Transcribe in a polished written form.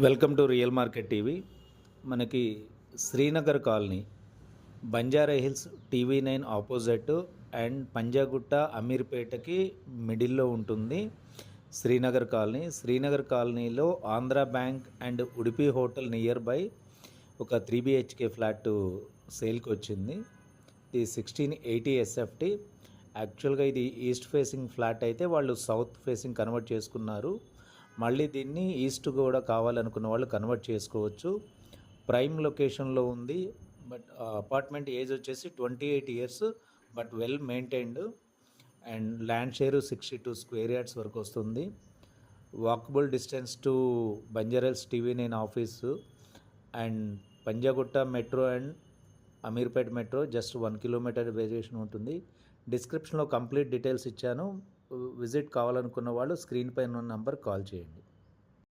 Welcome to real market TV. మనకి Srinagar Colony, Banjara Hills, TV nine opposite and Panjagutta అమీర్పేటకి మిడిల్లో ఉంటుంది శ్రీనగర్ కాలనీ. శ్రీనగర్ కాలనీలో Andhra Bank and Udupi hotel near by ఒక 3 BHK ఫ్లాట్ సేల్కి వచ్చింది. ఇది 1680 SFT. యాక్చువల్గా ఇది ఈస్ట్ ఫేసింగ్ ఫ్లాట్ అయితే వాళ్ళు సౌత్ ఫేసింగ్ కన్వర్ట్ చేసుకున్నారు. మళ్ళీ దీన్ని ఈస్ట్ కూడా కావాలనుకున్న వాళ్ళు కన్వర్ట్ చేసుకోవచ్చు. ప్రైమ్ లొకేషన్లో ఉంది. బట్ అపార్ట్మెంట్ ఏజ్ వచ్చేసి 28 years, but well maintained. And land share 62 square yards వరకు వస్తుంది. Walkable distance to Banjara Hills TV9 office and Panjagutta metro and Ameerpet metro just 1 kilometer variation ఉంటుంది. డిస్క్రిప్షన్లో కంప్లీట్ డీటెయిల్స్ ఇచ్చాను. విజిట్ కావాలనుకున్న వాళ్ళు స్క్రీన్ పైన ఉన్న నంబర్ కాల్ చేయండి.